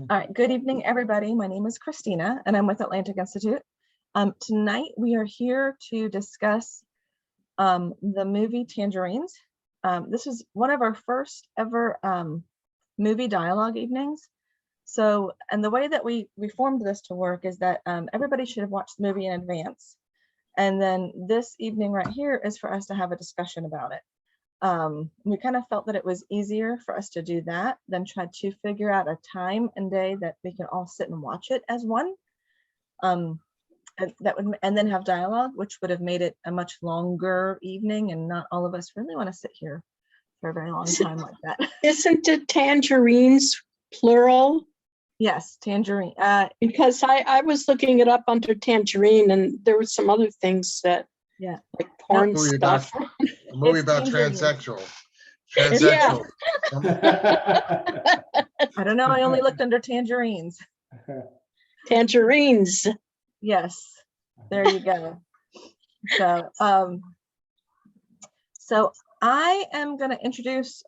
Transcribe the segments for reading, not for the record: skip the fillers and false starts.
All right, good evening, everybody. My name is Christina, and I'm with Atlantic Institute. Tonight, we are here to discuss the movie Tangerines. This is one of our first ever movie dialogue evenings. So, and the way that we formed this to work is that everybody should have watched the movie in advance. And then this evening right here is for us to have a discussion about it. We kind of felt that it was easier for us to do that than try to figure out a time and day that we can all sit and watch it as one. And then have dialogue, which would have made it a much longer evening, and not all of us really want to sit here for a very long time like that. Isn't it tangerines plural? Yes, tangerine. Because I was looking it up under tangerine, and there were some other things that, yeah, like porn Movie stuff. A movie about Tangerines. transsexual. Yeah. I don't know. I only looked under tangerines. Tangerines. Yes, there you go. So I am going to introduce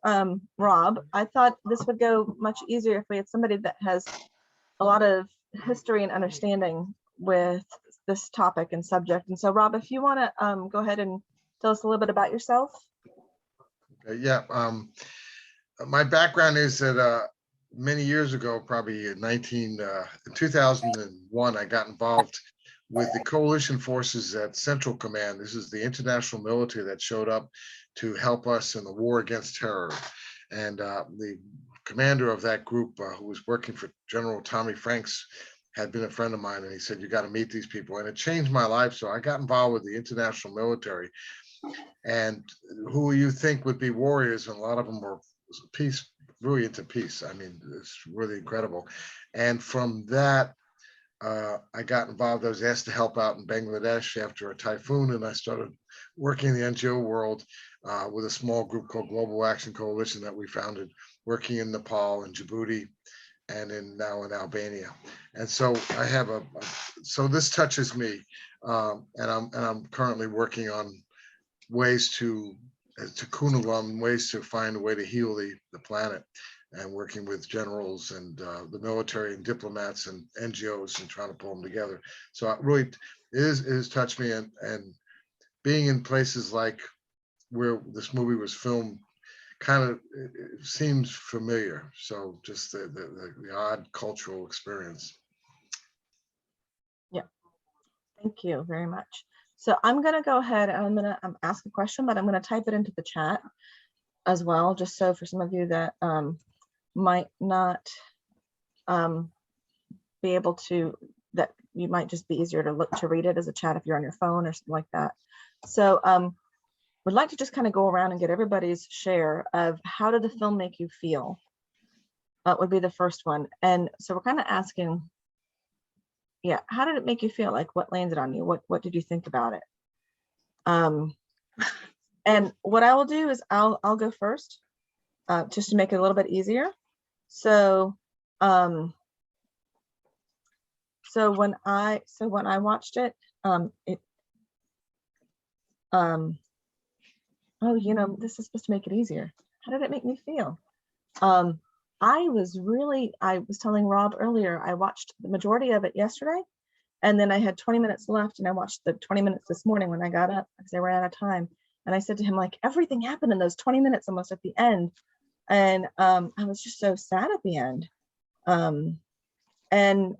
Rob. I thought this would go much easier if we had somebody that has a lot of history and understanding with this topic and subject. And so, Rob, if you want to go ahead and tell us a little bit about yourself. Yeah, my background is that many years ago, probably in 2001, I got involved with the coalition forces at Central Command. This is the international military that showed up to help us in the war against terror. And the commander of that group, who was working for General Tommy Franks, had been a friend of mine, and he said, "You got to meet these people." And it changed my life. So I got involved with the international military. And who you think would be warriors, and a lot of them were peace, really into peace. I mean, it's really incredible. And from that, I got involved. I was asked to help out in Bangladesh after a typhoon, and I started working in the NGO world with a small group called Global Action Coalition that we founded, working in Nepal and Djibouti, and now in Albania. And so I have so this touches me, and I'm currently working on ways to Kunalum, ways to find a way to heal the planet, and working with generals and the military and diplomats and NGOs and trying to pull them together. So it really it has touched me, and being in places like where this movie was filmed kind of seems familiar. So just the odd cultural experience. Yeah, thank you very much. So I'm going to go ahead and I'm going to ask a question, but I'm going to type it into the chat as well, just so for some of you that might not be able to, that you might just be easier to read it as a chat if you're on your phone or something like that. So would like to just kind of go around and get everybody's share of how did the film make you feel? Would be the first one. And so we're kind of asking, yeah, how did it make you feel? Like, what landed on you? What did you think about it? And what I will do is I'll go first, just to make it a little bit easier. So when I watched it, oh, you know, this is supposed to make it easier. How did it make me feel? I was telling Rob earlier, I watched the majority of it yesterday, and then I had 20 minutes left, and I watched the 20 minutes this morning when I got up because I ran out of time. And I said to him, like, everything happened in those 20 minutes almost at the end. And I was just so sad at the end. And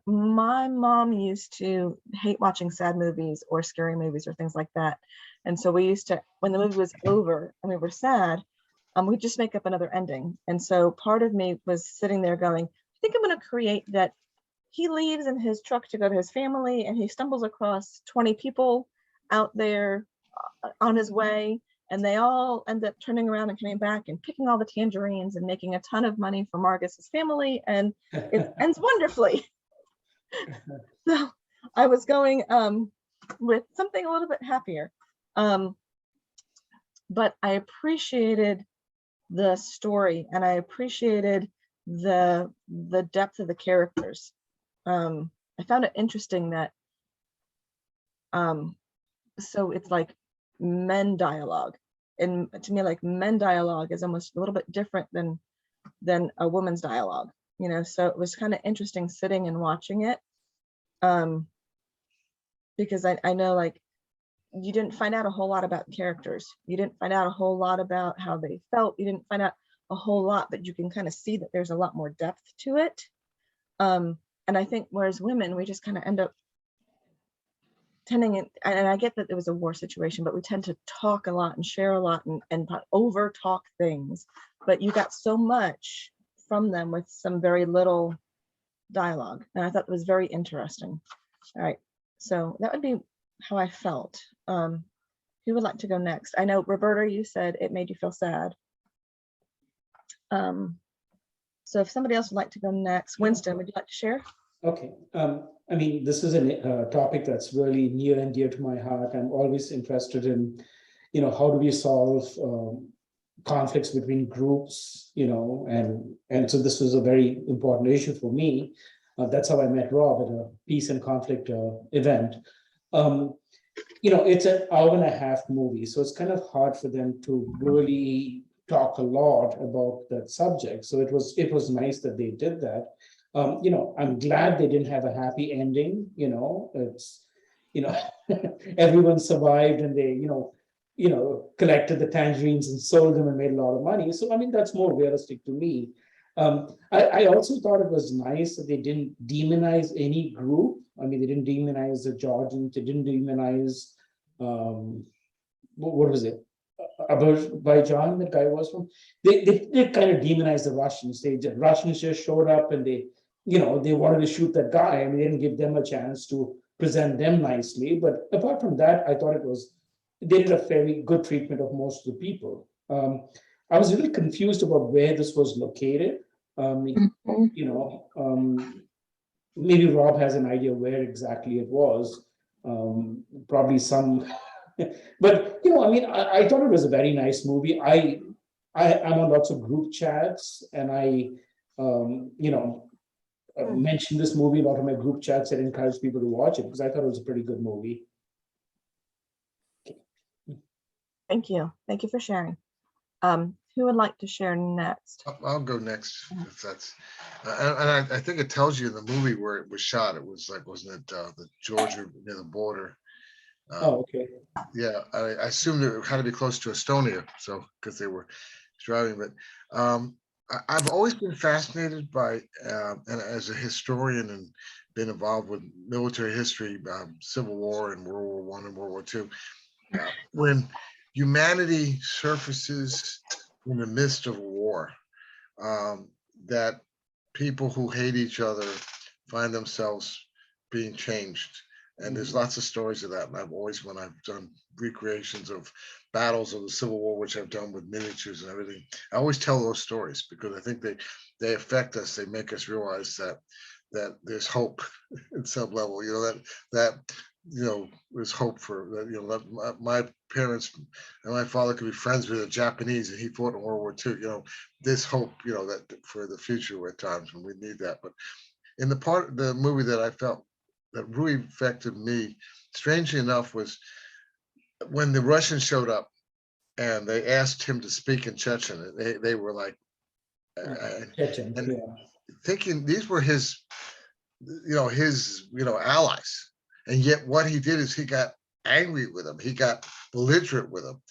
my mom used to hate watching sad movies or scary movies or things like that. And so we used to, when the movie was over and we were sad, we'd just make up another ending. And so part of me was sitting there going, I think I'm going to create that he leaves in his truck to go to his family, and he stumbles across 20 people out there on his way, and they all end up turning around and coming back and picking all the tangerines and making a ton of money for Margus's family, and it ends wonderfully. So I was going with something a little bit happier, but I appreciated the story, and I appreciated the depth of the characters. I found it interesting that so it's like men dialogue, and to me, like, men dialogue is almost a little bit different than a woman's dialogue. you know, so it was kind of interesting sitting and watching it. Because I know, like, you didn't find out a whole lot about characters. You didn't find out a whole lot about how they felt. You didn't find out a whole lot, but you can kind of see that there's a lot more depth to it. And I think whereas women, we just kind of end up tending it, and I get that it was a war situation, but we tend to talk a lot and share a lot and over talk things. But you got so much from them with some very little dialogue. And I thought it was very interesting. All right, so that would be how I felt. Who would like to go next? I know, Roberta, you said it made you feel sad. So if somebody else would like to go next, Winston, would you like to share? Okay. I mean, this is a topic that's really near and dear to my heart. I'm always interested in, how do we solve conflicts between groups, and so this was a very important issue for me. That's how I met Rob at a peace and conflict event. It's an hour and a half movie, so it's kind of hard for them to really talk a lot about that subject. So it was nice that they did that. I'm glad they didn't have a happy ending. It's everyone survived and they collected the tangerines and sold them and made a lot of money. So I mean, that's more realistic to me. I also thought it was nice that they didn't demonize any group. I mean, they didn't demonize the Georgians. They didn't demonize what was it? Azerbaijan, that guy was from. They kind of demonized the Russians. The Russians just showed up and they wanted to shoot that guy. I mean, they didn't give them a chance to present them nicely. But apart from that, I thought they did a fairly good treatment of most of the people. I was really confused about where this was located. Maybe Rob has an idea where exactly it was. Probably some, but I mean, I thought it was a very nice movie. I'm on lots of group chats, and I mentioned this movie in a lot of my group chats and encouraged people to watch it because I thought it was a pretty good movie. Thank you for sharing. Who would like to share next? I'll go next. If that's, and I think it tells you in the movie where it was shot. It was like, wasn't it the Georgia near the border? Okay. Yeah, I assumed it had to be close to Estonia, so because they were driving. But I've always been fascinated by, and as a historian and been involved with military history, Civil War and World War I and World War II, when humanity surfaces in the midst of a war, that people who hate each other find themselves being changed. And there's lots of stories of that. And I've always, when I've done recreations of battles of the Civil War, which I've done with miniatures and everything, I always tell those stories because I think they affect us. They make us realize that there's hope at some level, that there's hope for that, that my parents and my father could be friends with a Japanese and he fought in World War II. This hope, that for the future at times when we need that. But in the part of the movie that I felt that really affected me, strangely enough, was when the Russians showed up and they asked him to speak in Chechen. They were like, Chechen, and thinking these were his allies. And yet what he did is he got angry with them. He got belligerent with them.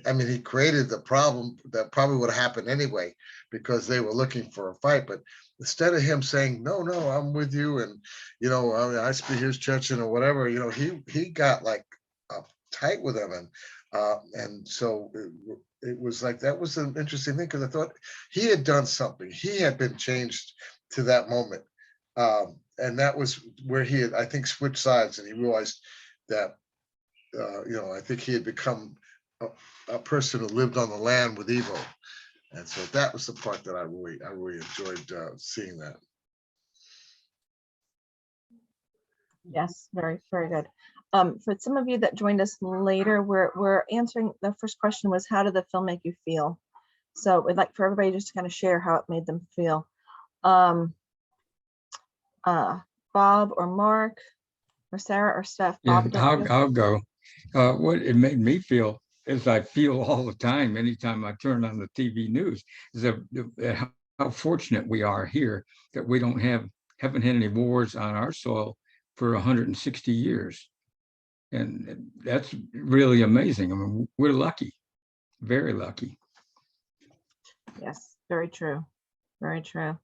I mean, he created the problem that probably would have happened anyway because they were looking for a fight. But instead of him saying, no, I'm with you. And, I speak his Chechen or whatever, he got like tight with them. And so it was like, that was an interesting thing because I thought he had done something. He had been changed to that moment. And that was where he had, I think, switched sides and he realized that, I think he had become a person who lived on the land with Evo. And so that was the part that I really enjoyed seeing that. Yes, very, very good. For some of you that joined us later, we're answering, the first question was, how did the film make you feel? So we'd like for everybody just to kind of share how it made them feel. Bob or Mark or Sarah or Steph? Bob, I'll go. What it made me feel is I feel all the time, anytime I turn on the TV news, is how how fortunate we are here that we haven't had any wars on our soil for 160 years. And that's really amazing. I mean, we're lucky, very lucky. Yes, very true. Very true.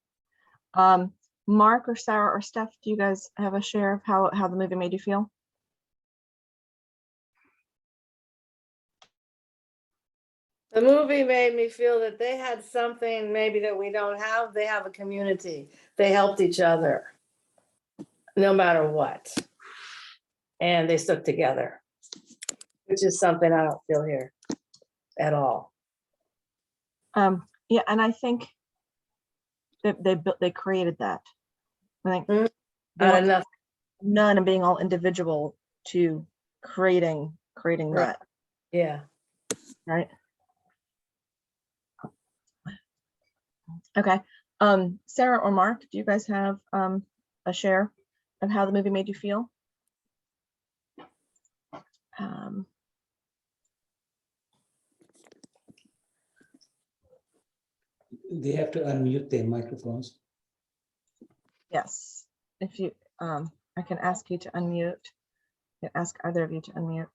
Mark or Sarah or Steph, do you guys have a share of how the movie made you feel? The movie made me feel that they had something maybe that we don't have. They have a community. They helped each other no matter what. And they stuck together, which is something I don't feel here at all. Yeah, and I think that they created that. I think Mhm. they Out went of nothing. none and being all individual to creating Right. that, Yeah. right? Okay. Sarah or Mark, do you guys have a share of how the movie made you feel? They have to unmute their microphones. Yes. If you I can ask you to unmute. I can ask either of you to unmute.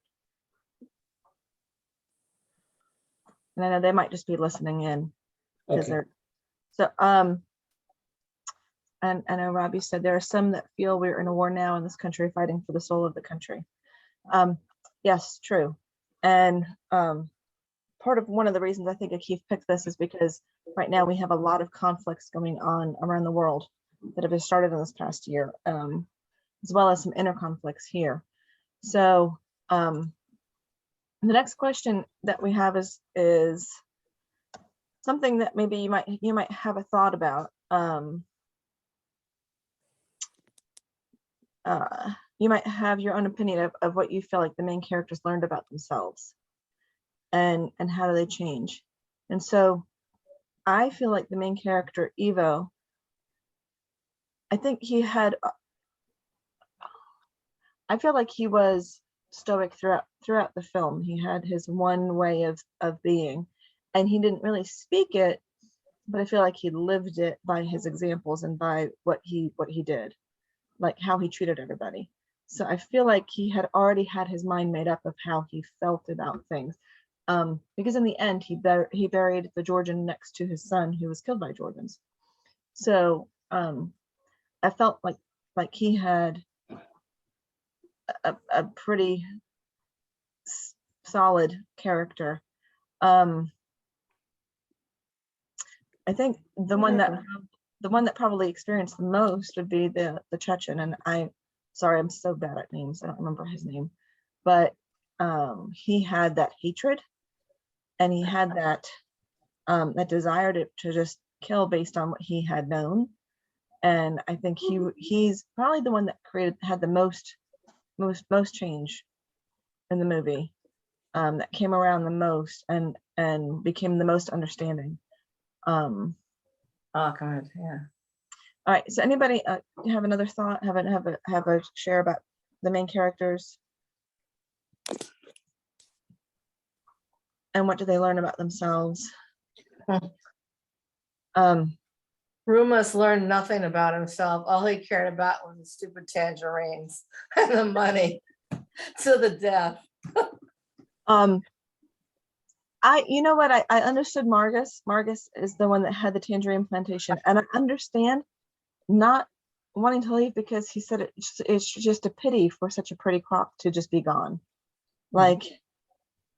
And I know they might just be listening in because Okay. they're so and I know Robbie said there are some that feel we're in a war now in this country fighting for the soul of the country. Yes, true. And part of one of the reasons I think Keith picked this is because right now we have a lot of conflicts going on around the world that have been started in this past year, as well as some inner conflicts here. So the next question that we have is something that maybe you might have a thought about. You might have your own opinion of what you feel like the main characters learned about themselves and how do they change. And so I feel like the main character, Evo, I think I feel like he was stoic throughout the film. He had his one way of being, and he didn't really speak it, but I feel like he lived it by his examples and by what he did, like how he treated everybody. So I feel like he had already had his mind made up of how he felt about things. Because in the end, he buried the Georgian next to his son who was killed by Georgians. So I felt like he had a pretty solid character. I think the one that probably experienced the most would be the Chechen, and sorry, I'm so bad at names. I don't remember his name, but he had that hatred, and he had that desire to just kill based on what he had known. And I think he's probably the one that had the most change in the movie, that came around the most and became the most understanding. Oh, God, yeah. All right. So anybody have another thought? Have a share about the main characters? And what do they learn about themselves? Rumas learned nothing about himself. All he cared about was the stupid tangerines and the money to the death. You know what? I understood Margus. Margus is the one that had the tangerine plantation, and I understand not wanting to leave because he said it's just a pity for such a pretty crop to just be gone. Like,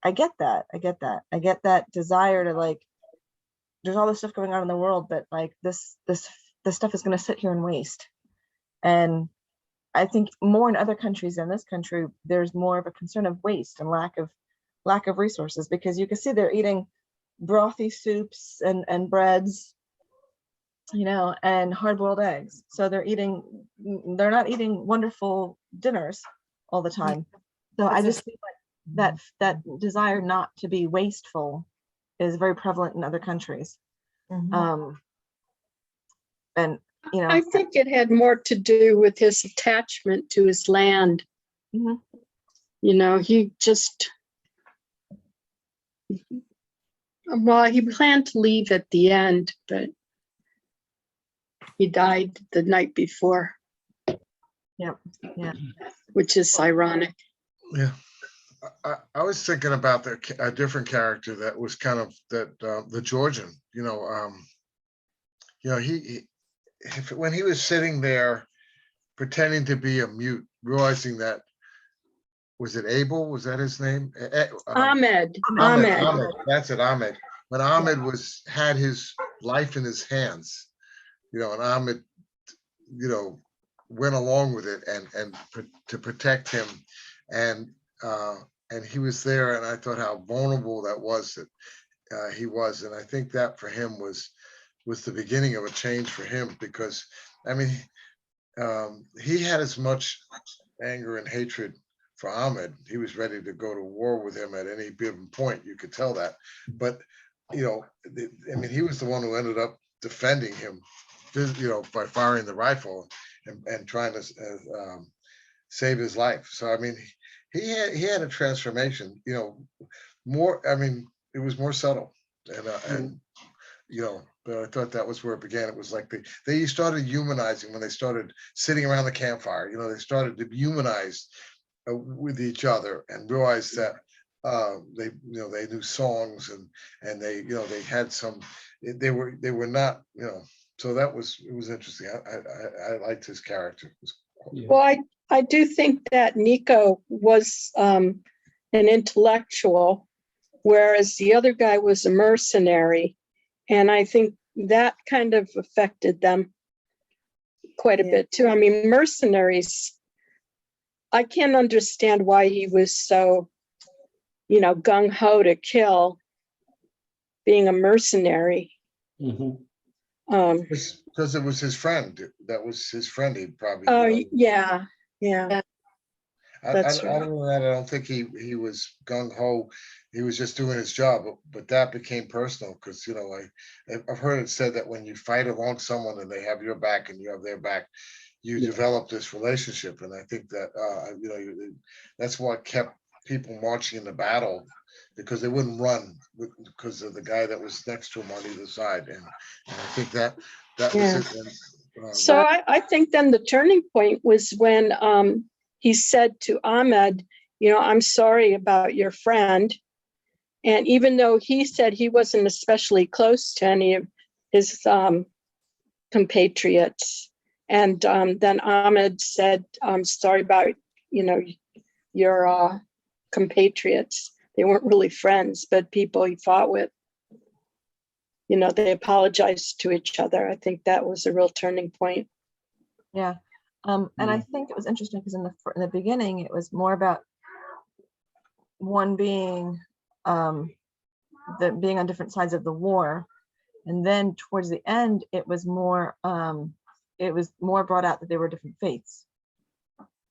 I get that. I get that desire to, like, there's all this stuff going on in the world, but like this stuff is going to sit here and waste. And I think more in other countries than this country, there's more of a concern of waste and lack of resources, because you can see they're eating brothy soups and breads, and hard-boiled eggs. So they're not eating wonderful dinners all the time. So I just feel like that desire not to be wasteful is very prevalent in other countries. And I think it had more to do with his attachment to his land. Mhm. He just, well, he planned to leave at the end, but He died the night before, Yep, yeah. which is ironic. Yeah. I was thinking about a different character that was kind of the Georgian, when he was sitting there pretending to be a mute, realizing that, was it Abel? Was that his name? Ahmed, Ahmed, that's it, Ahmed. When Ahmed had his life in his hands, and Ahmed, went along with it and to protect him, and he was there, and I thought how vulnerable that was that he was, and I think that for him was the beginning of a change for him, because I mean, he had as much anger and hatred for Ahmed. He was ready to go to war with him at any given point. You could tell that. But, he was the one who ended up defending him, by firing the rifle and trying to save his life. So, I mean, he had a transformation, more, I mean, it was more subtle. And but I thought that was where it began. It was like they started humanizing when they started sitting around the campfire. They started to humanize with each other and realize that they knew songs and they had some. They were not. So it was interesting. I liked his character. Well, I do think that Nico was an intellectual, whereas the other guy was a mercenary. And I think that kind of affected them quite a bit too. I mean, mercenaries, I can't understand why he was so, gung-ho to kill, being a mercenary. Mhm. Because it was his friend. That was his friend. He probably. Oh, yeah. That's Other than that, I don't think he was gung ho. He was just doing his job. But that became personal because I've heard it said that when you fight along someone and they have your back and you have their back, you develop this relationship. And I think that that's what kept people marching in the battle, because they wouldn't run because of the guy that was next to him on either side. And I think that was it. And, so I think then the turning point was when he said to Ahmed, I'm sorry about your friend. And even though he said he wasn't especially close to any of his compatriots, and then Ahmed said, I'm sorry about, your compatriots. They weren't really friends, but people he fought with. They apologized to each other. I think that was a real turning point. Yeah. And I think it was interesting because in the beginning, it was more about one being being on different sides of the war. And then towards the end, it was more brought out that they were different faiths,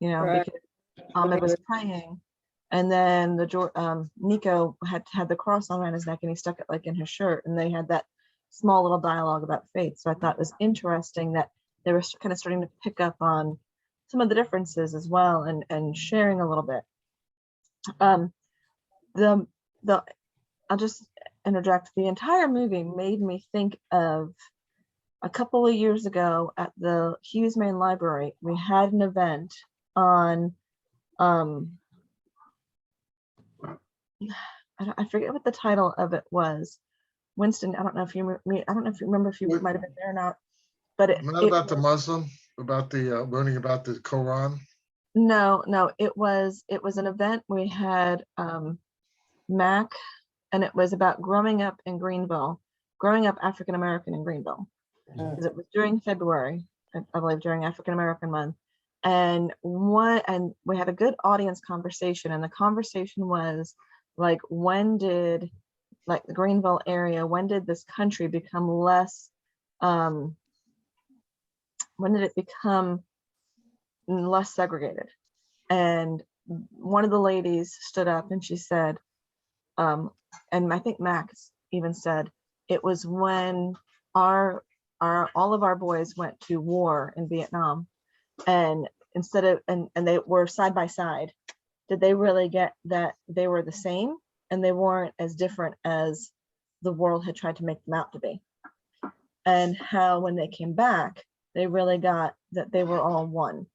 Right. because Ahmed was praying, and then Nico had the cross around his neck and he stuck it like in his shirt, and they had that small little dialogue about faith. So I thought it was interesting that they were kind of starting to pick up on some of the differences as well, and sharing a little bit. I'll just interject. The entire movie made me think of a couple of years ago at the Hughes Main Library. We had an event on I forget what the title of it was. Winston, I don't know if you remember if you might have been there or not, but not about the Muslim, about the learning about the Quran. No, it was an event. We had Mac, and it was about growing up African American in Greenville, because it was during February, I believe, during African American month. And we had a good audience conversation, and the conversation was like, when did the Greenville area, when did this country become less, when did it become less segregated? And one of the ladies stood up and she said, and I think Max even said, it was when all of our boys went to war in Vietnam, and instead of and they were side by side, did they really get that they were the same and they weren't as different as the world had tried to make them out to be? And how when they came back, they really got that they were all one.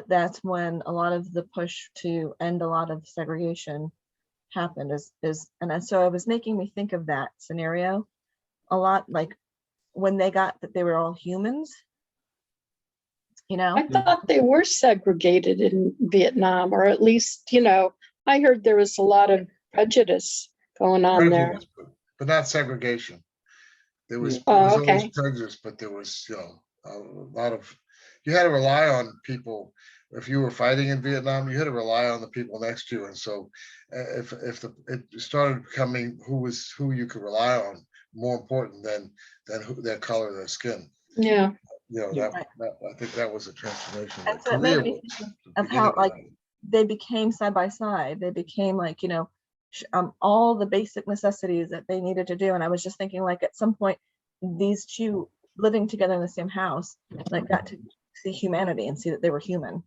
That's when a lot of the push to end a lot of segregation happened so it was making me think of that scenario a lot, like when they got that they were all humans, you know? I thought they were segregated in Vietnam, or at least, I heard there was a lot of prejudice going on there. Prejudice, but not segregation. There was, Yeah. there was Oh, always okay. prejudice, but there was, a lot of, you had to rely on people. If you were fighting in Vietnam, you had to rely on the people next to you. And so it started becoming who you could rely on more important than their color of their skin. Yeah. Yeah. I think that was a transformation. And That so it Korea made me was think the of beginning how of like that. they became side by side. They became like, all the basic necessities that they needed to do. And I was just thinking like at some point, these two living together in the same house, like got to see humanity and see that they were human.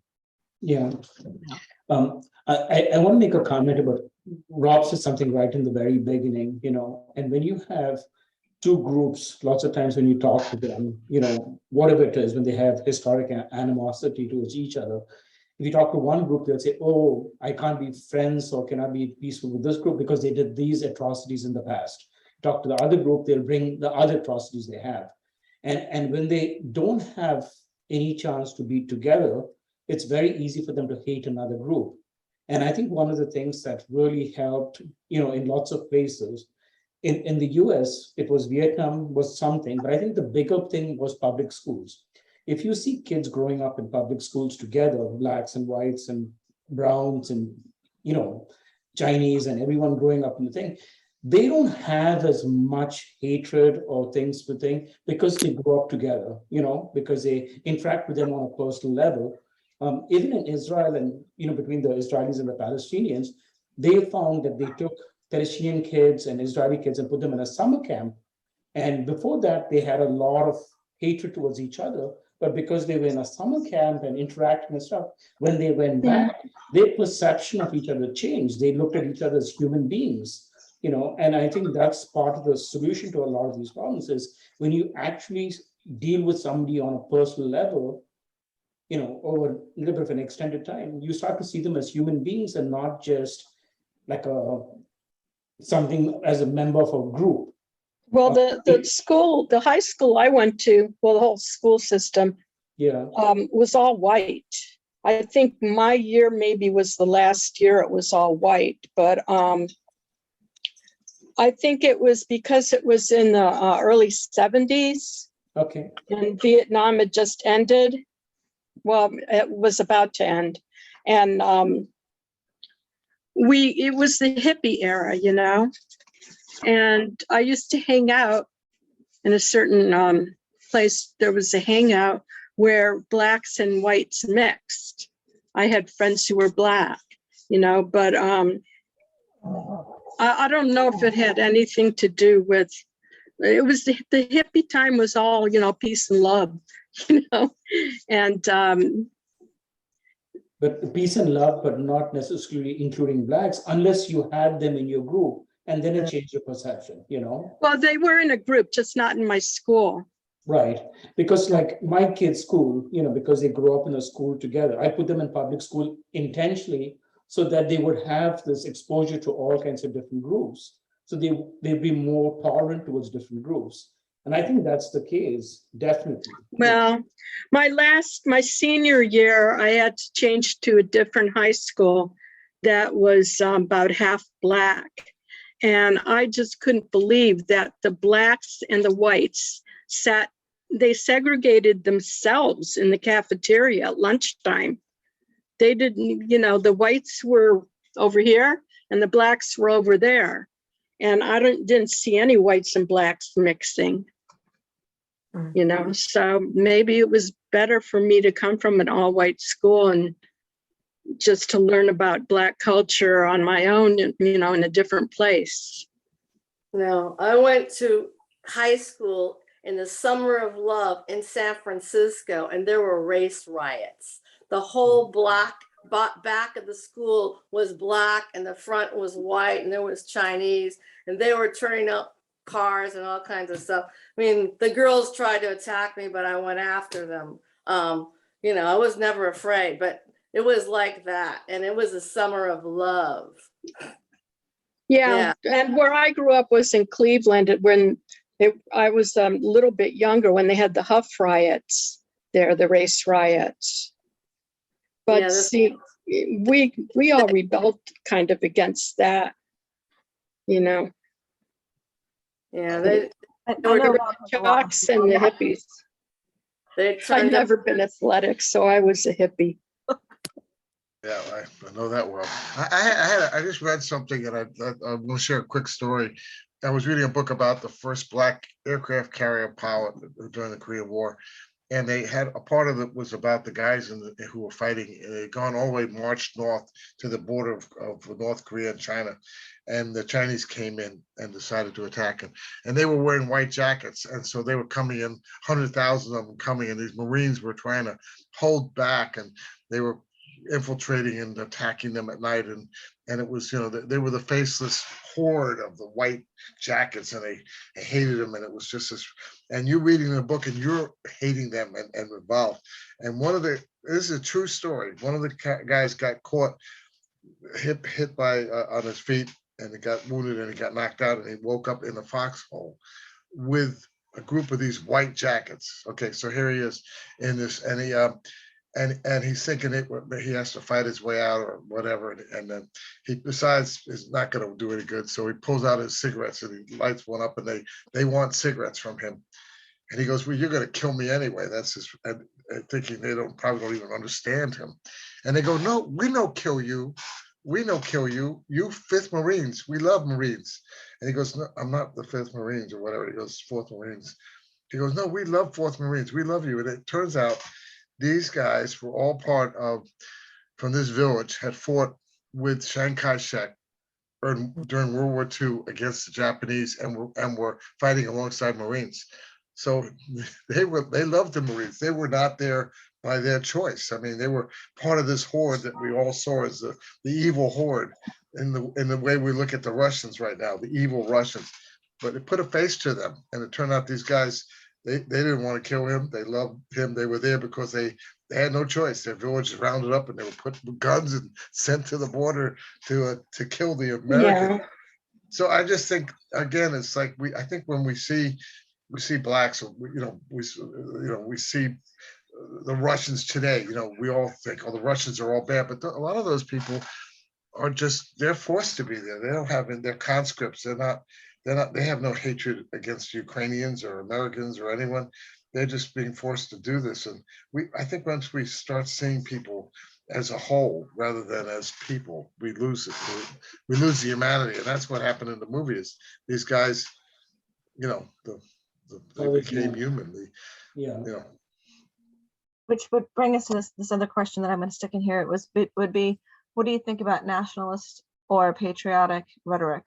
Yeah. Yeah. I want to make a comment about Rob said something right in the very beginning, and when you have two groups, lots of times when you talk to them, whatever it is, when they have historic animosity towards each other, if you talk to one group, they'll say, oh, I can't be friends or cannot be peaceful with this group because they did these atrocities in the past. Talk to the other group, they'll bring the other atrocities they have. And when they don't have any chance to be together, it's very easy for them to hate another group. And I think one of the things that really helped, in lots of places, in the US, it was Vietnam was something, but I think the bigger thing was public schools. If you see kids growing up in public schools together, blacks and whites and browns and, Chinese and everyone growing up in the thing, they don't have as much hatred or things to think because they grow up together, because they interact with them on a personal level. Even in Israel and, between the Israelis and the Palestinians, they found that they took Palestinian kids and Israeli kids and put them in a summer camp. And before that, they had a lot of hatred towards each other. But because they were in a summer camp and interacting and stuff, when they went back, their perception of each other changed. They looked at each other as human beings, and I think that's part of the solution to a lot of these problems is when you actually deal with somebody on a personal level, over a little bit of an extended time, you start to see them as human beings and not just like something as a member of a group. Well, the high school I went to, the whole school system, Yeah. was all white. I think my year maybe was the last year it was all white, but I think it was because it was in the early 70s. Okay. And Vietnam had just ended. Well, it was about to end. And it was the hippie era, and I used to hang out in a certain place. There was a hangout where blacks and whites mixed. I had friends who were black, but I don't know if it had anything to do with, it was the hippie time was all, peace and love, and but peace and love, but not necessarily including blacks, unless you had them in your group, and then it changed your perception, well, they were in a group, just not in my school. Right, because like my kids' school, because they grew up in a school together, I put them in public school intentionally so that they would have this exposure to all kinds of different groups. So they'd be more tolerant towards different groups. And I think that's the case, definitely. Well, my senior year, I had to change to a different high school that was about half black. And I just couldn't believe that the blacks and the whites they segregated themselves in the cafeteria at lunchtime. They didn't, the whites were over here and the blacks were over there. And I didn't see any whites and blacks mixing. So maybe it was better for me to come from an all-white school and just to learn about Black culture on my own, in a different place. No, I went to high school in the summer of love in San Francisco, and there were race riots. The whole block back of the school was black and the front was white, and there was Chinese, and they were turning up cars and all kinds of stuff. I mean, the girls tried to attack me, but I went after them. You know, I was never afraid, but it was like that. And it was a summer of love. Yeah, and where I grew up was in Cleveland I was a little bit younger when they had the Huff riots there, the race riots. But Yeah, see, we all rebelled kind of against that, you know. Yeah, they I were know the Rob has a lot of Jocks and the hippies. they I've turned up. never been athletic, so I was a hippie. Yeah, I know that well. I just read something, and I want to share a quick story. I was reading a book about the first black aircraft carrier pilot during the Korean War, and they had a part of it was about the guys who were fighting. They'd gone all the way, marched north to the border of North Korea and China, and the Chinese came in and decided to attack them. And they were wearing white jackets, and so they were coming in, 100,000 of them coming, and these Marines were trying to hold back, and they were infiltrating and attacking them at night, and it was, you know, they were the faceless horde of the white jackets, and they hated them, and it was just this. And you're reading the book and you're hating them and involved. And this is a true story. One of the guys got caught hit by on his feet, and he got wounded and he got knocked out, and he woke up in a foxhole with a group of these white jackets. Okay, so here he is in this, and he and he's thinking he has to fight his way out or whatever, and then he decides it's not going to do any good, so he pulls out his cigarettes and he lights one up, and they want cigarettes from him, and he goes, "Well, you're going to kill me anyway." That's his, and thinking they probably don't even understand him, and they go, "No, we no kill you. We no kill you. You 5th Marines. We love Marines." And he goes, "No, I'm not the 5th Marines or whatever." He goes, 4th Marines. He goes, "No, we love 4th Marines. We love you." And it turns out these guys were all from this village, had fought with Chiang Kai-shek during World War II against the Japanese, and were fighting alongside Marines. So they loved the Marines. They were not there by their choice. I mean, they were part of this horde that we all saw as the evil horde in the way we look at the Russians right now, the evil Russians. But it put a face to them, and it turned out these guys, they didn't want to kill him. They loved him. They were there because they had no choice. Their village was rounded up, and they were put with guns and sent to the border to kill the Americans. Yeah. So I just think, again, it's like I think when we see blacks, we see the Russians today. We all think, oh, the Russians are all bad, but a lot of those people are they're forced to be there. They don't have they're conscripts. They have no hatred against Ukrainians or Americans or anyone. They're just being forced to do this. And I think once we start seeing people as a whole rather than as people, we lose it. We lose the humanity. And that's what happened in the movie is these guys, they became human. Yeah. Which would bring us to this other question that I'm going to stick in here. It would be, what do you think about nationalist or patriotic rhetoric?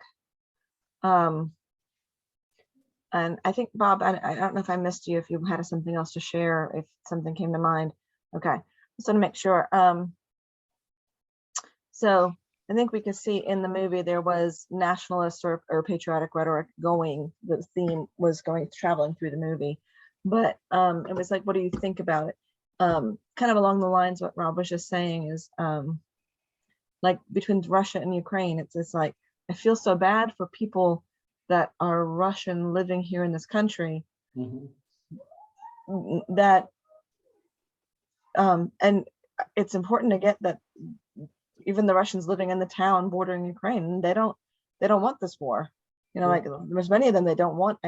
And I think, Bob, I don't know if I missed you, if you had something else to share, if something came to mind. Okay, just want to make sure. So I think we could see in the movie there was nationalist or patriotic rhetoric the theme was traveling through the movie. But it was like, what do you think about it? Kind of along the lines what Rob was just saying is, like between Russia and Ukraine, it's like, I feel so bad for people that are Russian living here in this country. That and it's important to get that even the Russians living in the town bordering Ukraine, they don't want this war. Like there's many of them, they don't want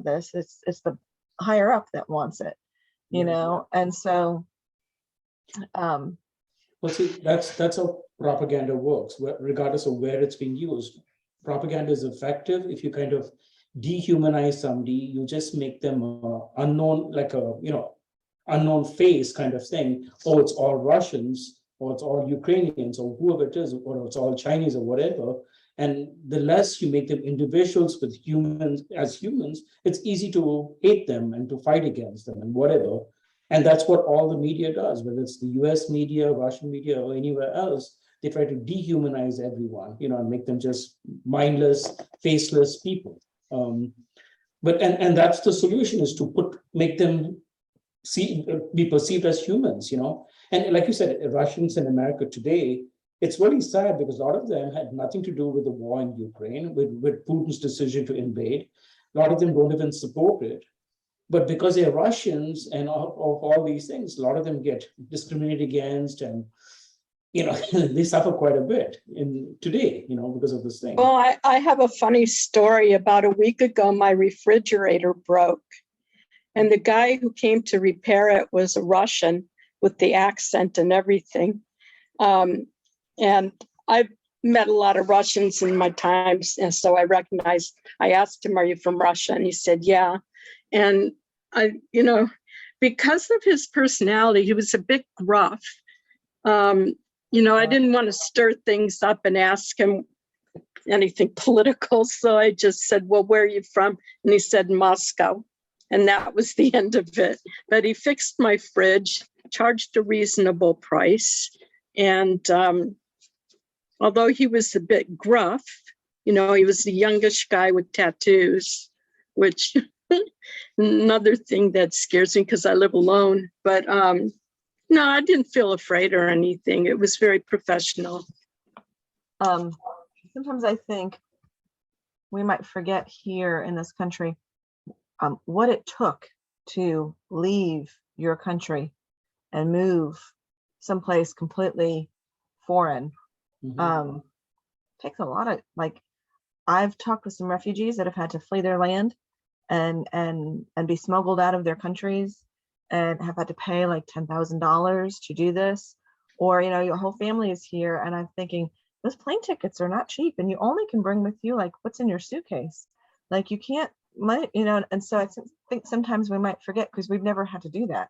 this. It's the higher up that wants it, and so well, see, that's how propaganda works, regardless of where it's being used. Propaganda is effective if you kind of dehumanize somebody. You just make them unknown, like a unknown face kind of thing. Oh, it's all Russians, or it's all Ukrainians, or whoever it is, or it's all Chinese, or whatever. And the less you make them individuals with humans, it's easy to hate them and to fight against them and whatever. And that's what all the media does, whether it's the US media, Russian media, or anywhere else. They try to dehumanize everyone, and make them just mindless, faceless people. But and that's the solution, is to make them be perceived as humans, And like you said, Russians in America today, it's really sad because a lot of them had nothing to do with the war in Ukraine, with Putin's decision to invade. A lot of them don't even support it. But because they're Russians and of all these things, a lot of them get discriminated against, and they suffer quite a bit today, because of this thing. Well, I have a funny story. About a week ago, my refrigerator broke. And the guy who came to repair it was a Russian with the accent and everything. And I've met a lot of Russians in my times. And so I asked him, "Are you from Russia?" And he said, "Yeah." And because of his personality, he was a bit gruff. I didn't want to stir things up and ask him anything political. So I just said, "Well, where are you from?" And he said, "Moscow." And that was the end of it. But he fixed my fridge, charged a reasonable price. And although he was a bit gruff, he was the youngish guy with tattoos, which another thing that scares me because I live alone. But no, I didn't feel afraid or anything. It was very professional. Sometimes I think we might forget here in this country what it took to leave your country and move someplace completely foreign. Takes a lot of, I've talked with some refugees that have had to flee their land and be smuggled out of their countries and have had to pay like $10,000 to do this, or your whole family is here, and I'm thinking those plane tickets are not cheap, and you only can bring with you like what's in your suitcase. Like you can't, and so I think sometimes we might forget because we've never had to do that.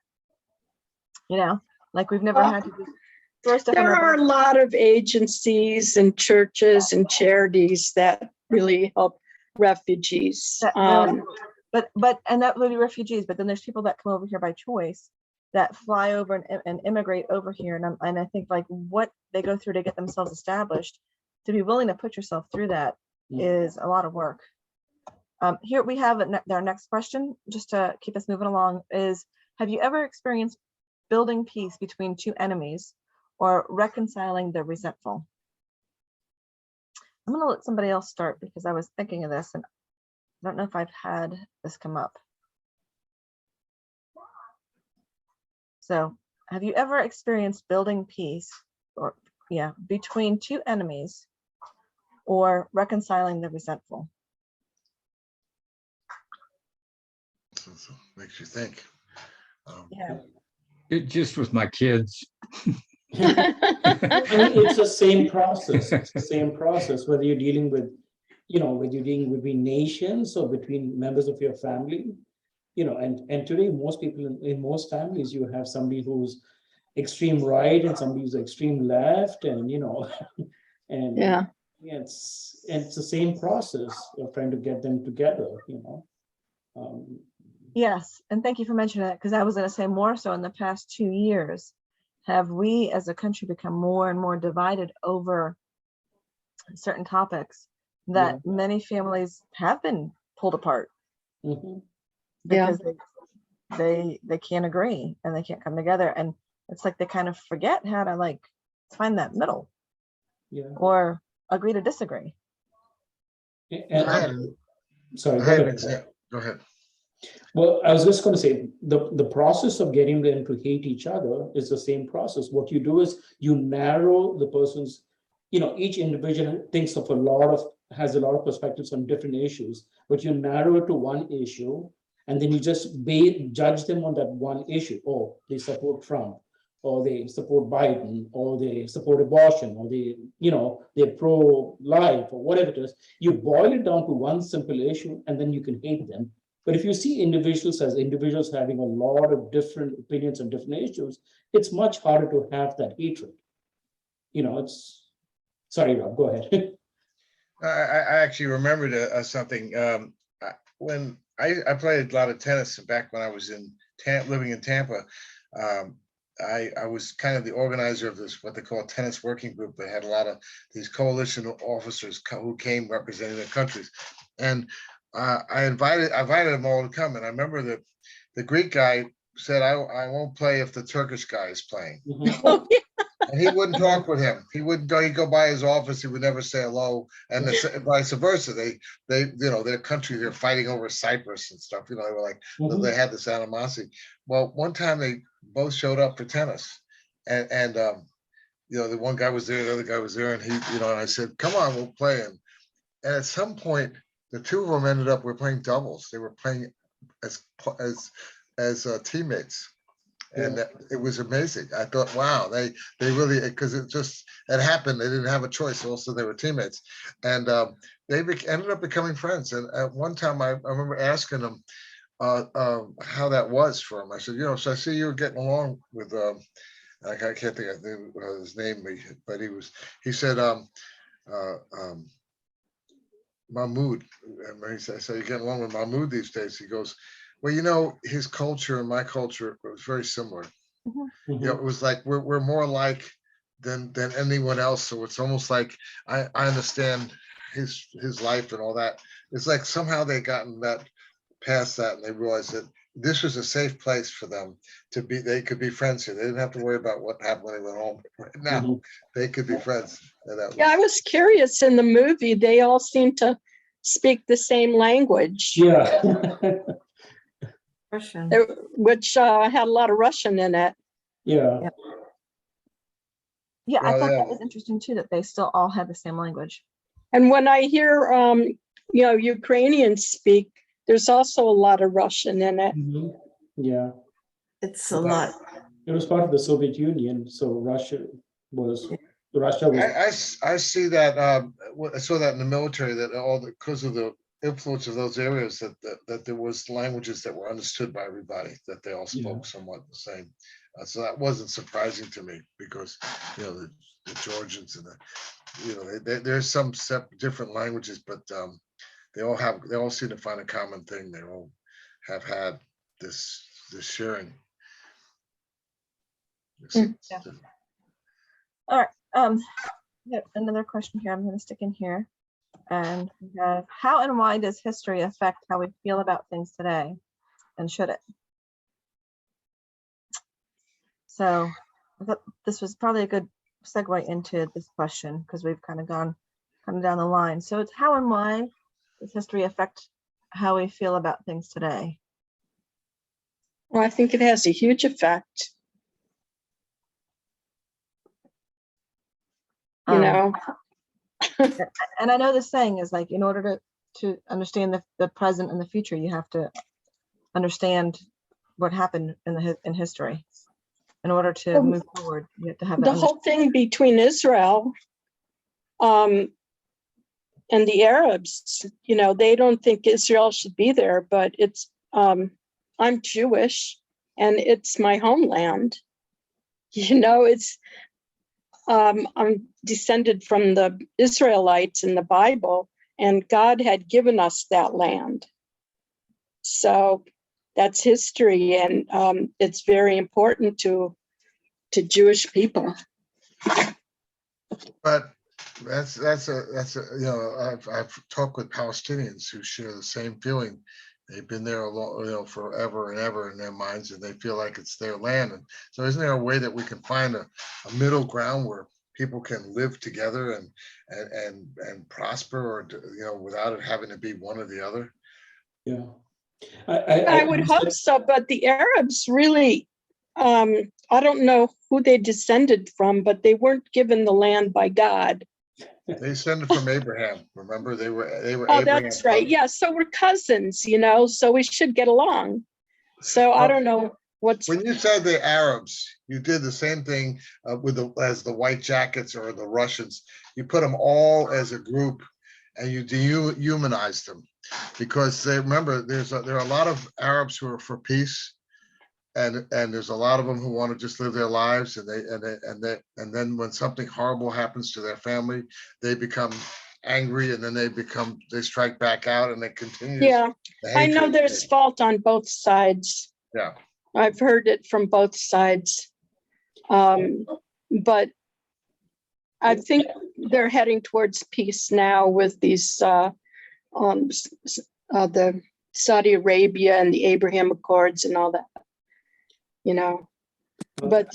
Like we've never had to just throw stuff in There our are a lot of agencies and churches and charities that really help refugees. And that would be refugees, but then there's people that come over here by choice, that fly over and immigrate over here, and I think like what they go through to get themselves established, to be willing to put yourself through that is a lot of work. Here we have our next question, just to keep us moving along, is have you ever experienced building peace between two enemies or reconciling the resentful? I'm going to let somebody else start because I was thinking of this and I don't know if I've had this come up. So have you ever experienced building peace between two enemies or reconciling the resentful? So makes you think. It just with my kids. It's the same process. It's the same process, whether you're dealing with, whether you're dealing between nations or between members of your family, and today most people in most families, you have somebody who's extreme right and somebody who's extreme left, and and Yeah. It's the same process of trying to get them together, Yes, and thank you for mentioning that, because I was going to say more so in the past 2 years, have we as a country become more and more divided over certain topics that many families have been pulled apart because they can't agree and they can't come together, and it's like they kind of forget how to find that middle or agree to disagree. Sorry, Go ahead. Well, I was just going to say the process of getting them to hate each other is the same process. What you do is you narrow the person's, each individual thinks of has a lot of perspectives on different issues, but you narrow it to one issue, and then you just judge them on that one issue. Oh, they support Trump, or they support Biden, or they support abortion, or they're pro-life, or whatever it is. You boil it down to one simple issue, and then you can hate them. But if you see individuals as individuals having a lot of different opinions on different issues, it's much harder to have that hatred. Sorry, Rob, go ahead. I actually remembered something. When I played a lot of tennis back when I was living in Tampa. I was kind of the organizer of this, what they call a tennis working group. They had a lot of these coalition officers who came representing their countries. And I invited them all to come, and I remember that the Greek guy said, I won't play if the Turkish guy is playing. Mhm. Oh, yeah. And he wouldn't talk with him. He wouldn't go. He'd go by his office. He would never say hello, and vice versa. They, their country, they're fighting over Cyprus and stuff. They were like, Mhm. they had this animosity. Well, one time they both showed up for tennis, and the one guy was there, the other guy was there, and and I said, come on, we'll play. And at some point, the two of them ended up, we're playing doubles. They were playing as teammates. And it was amazing. I thought, wow, they really, because it happened. They didn't have a choice. Also, they were teammates, and they ended up becoming friends. And at one time, I remember asking them how that was for him. I said, so I see you were getting along with, I can't think of his name, but he said, Mahmoud. And I said, you're getting along with Mahmoud these days. He goes, well, his culture and my culture was very similar. Mhm. It was like we're more alike than anyone else. So it's almost like I understand his life and all that. It's like somehow they gotten that past that, and they realized that this was a safe place for them to be. They could be friends here. They didn't have to worry about what happened when they went home. Right now, Mhm. they could be friends. And that Yeah, I was curious in the movie, they all seem to speak the same language, Yeah. Russian. which had a lot of Russian in it. Yeah. Yep. Yeah, I Well, thought yeah. that was interesting too, that they still all had the same language. And when I hear, Ukrainians speak, there's also a lot of Russian in it. Mhm. Yeah. It's a lot. It was part of the Soviet Union, so Russia was. I see that. I saw that in the military, that because of the influence of those areas, that there was languages that were understood by everybody, that they all spoke somewhat the same. So that wasn't surprising to me, because the Georgians and there's some different languages, but they all seem to find a common thing. They all have had this sharing. Mm. Yeah. All right. Yeah, another question here. I'm going to stick in here. And we have, how and why does history affect how we feel about things today? And should it? So I thought this was probably a good segue into this question, because we've kind of gone down the line. So it's how and why does history affect how we feel about things today? Well, I think it has a huge effect. Um, know, And I know the saying is like, in order to understand the present and the future, you have to understand what happened in history. In order to move forward, you have to have the that. whole thing between Israel and the Arabs, they don't think Israel should be there, but it's, I'm Jewish and it's my homeland. It's, I'm descended from the Israelites in the Bible, and God had given us that land. So that's history, and it's very important to Jewish people. But that's I've talked with Palestinians who share the same feeling. They've been there a long, forever and ever in their minds, and they feel like it's their land. And so, isn't there a way that we can find a middle ground where people can live together and prosper, or without it having to be one or the other? Yeah. I would hope so, but the Arabs really, I don't know who they descended from, but they weren't given the land by God. They descended from Abraham. Remember, they were Oh, Abraham. that's right. Yeah, so we're cousins, so we should get along. So I don't know what's. When you said the Arabs, you did the same thing as the white jackets or the Russians. You put them all as a group, and you dehumanized them, because remember, there are a lot of Arabs who are for peace, and there's a lot of them who want to just live their lives, and then when something horrible happens to their family, they become angry, and then they strike back out, and they continue. Yeah, I know there's fault on both sides. Yeah, I've heard it from both sides. But I think they're heading towards peace now with these the Saudi Arabia and the Abraham Accords and all that, but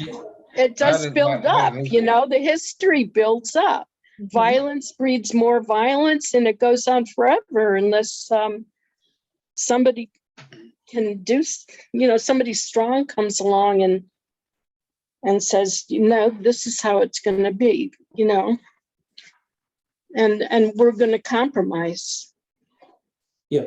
it does build up, the history builds up. Mhm. Violence breeds more violence, and it goes on forever unless somebody can do, somebody strong comes along and says, this is how it's going to be, and we're going to compromise. Yeah,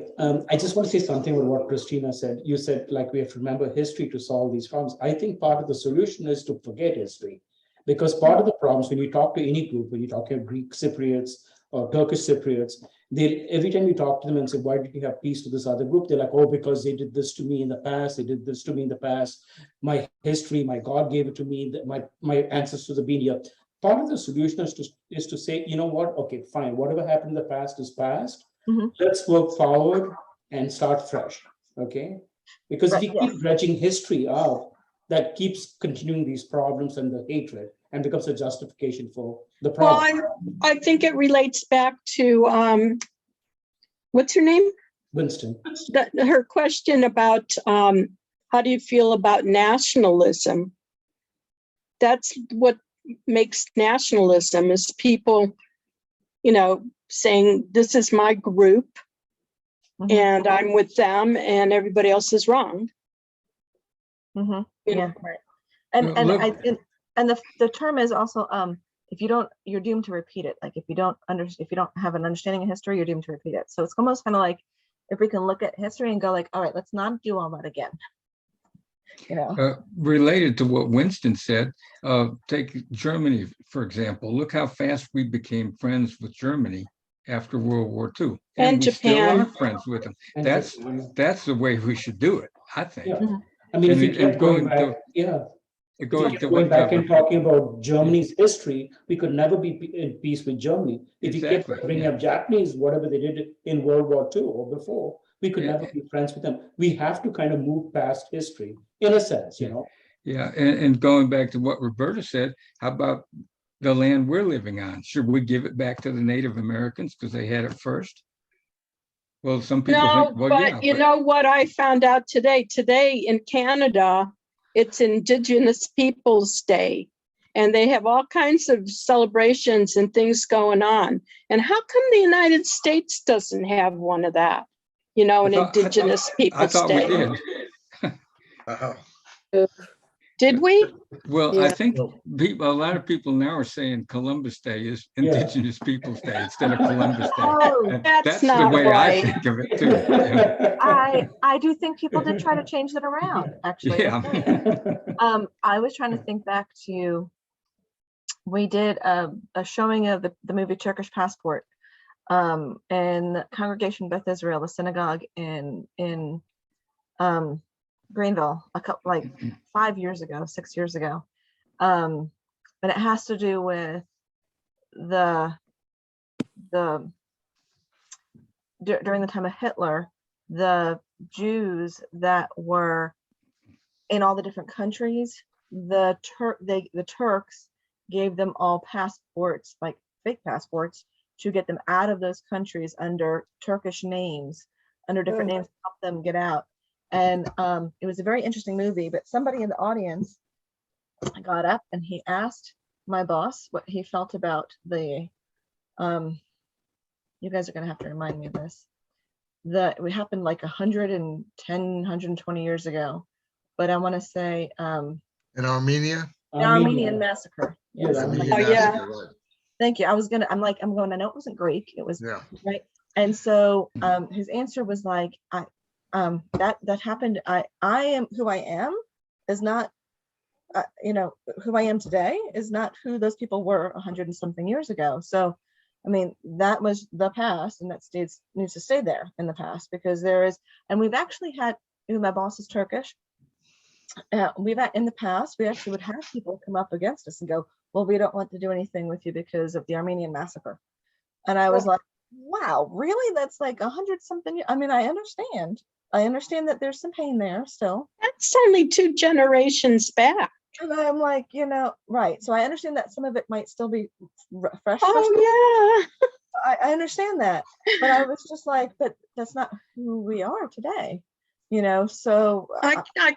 I just want to say something about what Christina said. You said, like, we have to remember history to solve these problems. I think part of the solution is to forget history, because part of the problems when you talk to any group, when you talk to Greek Cypriots or Turkish Cypriots, every time you talk to them and say, why did you have peace with this other group? They're like, oh, because they did this to me in the past. They did this to me in the past. My history, my God gave it to me. That my ancestors have been here. Part of the solution is to say, you know what? Okay, fine. Whatever happened in the past is past. Mhm. Let's work forward and start fresh. Okay, because if Right, you yes. keep dredging history out, that keeps continuing these problems and the hatred, and becomes a justification for the Well, problem. I think it relates back to what's her name? Winston. Her question about how do you feel about nationalism? That's what makes nationalism, is people, saying this is my group Mhm. and I'm with them and everybody else is wrong. Mhm. You know? Yeah, right. And Well, and look- I and the term is also if you don't, you're doomed to repeat it. Like if you don't have an understanding of history, you're doomed to repeat it. So it's almost kind of like if we can look at history and go like, all right, let's not do all that again. Related to what Winston said, take Germany, for example. Look how fast we became friends with Germany after World War II. And we still Japan. are friends with them. And That's the way we should do it, I think. yeah. Mhm. I mean, if you And kept going going back, to- yeah. If you Going keep to going what back and Deborah- talking about Germany's history, we could never be in peace with Germany. If you kept Exactly, bringing yeah. up Japanese, whatever they did in World War II or before, we could Yeah, never be friends with them. We have to kind of move past history, in a sense, Yeah. Yeah, and going back to what Roberta said, how about the land we're living on? Should we give it back to the Native Americans because they had it first? Well, some people No, think, well, but yeah, you know what I found out today? Today in Canada, it's Indigenous Peoples Day. And they have all kinds of celebrations and things going on. And how come the United States doesn't have one of that? An Indigenous I Peoples thought we Day. did. Did we? Well, I Yeah. think a lot of people now are saying Columbus Day is Yeah. Indigenous Peoples' Day instead of Columbus Day. Oh, And That's the not way right. I think of it too. Yeah. I do think people did try to change that around, actually. Yeah. I was trying to think back to, we did a showing of the movie Turkish Passport in Congregation Beth Israel, the synagogue in Greenville, a couple like 5 years ago, 6 years ago. And it has to do with during the time of Hitler, the Jews that were in all the different countries, the Turks gave them all passports, like fake passports, to get them out of those countries under Turkish names, under different names to help them get out. And it was a very interesting movie, but somebody in the audience got up and he asked my boss what he felt about the, you guys are gonna have to remind me of this. It happened like 110, 120 years ago. But I want to say In Armenia? the Armenian massacre. Yeah, Yes, the something like Oh, that. yeah. Massacre, right. Thank you. I'm going, I know it wasn't Greek. It was Yeah. right. And so his answer was like, that happened. I am who I am is not, who I am today is not who those people were 100 and something years ago. So, I mean, that was the past, and that needs to stay there in the past, because there is, and we've actually had, my boss is Turkish. We've had in the past, we actually would have people come up against us and go, well, we don't want to do anything with you because of the Armenian massacre. And I was like, wow, really? That's like 100 something. I mean, I understand that there's some pain there still. That's only 2 generations back. And I'm like, right. So I understand that some of it might still be fresh. Oh, yeah. I understand that, but I was just like, but that's not who we are today, so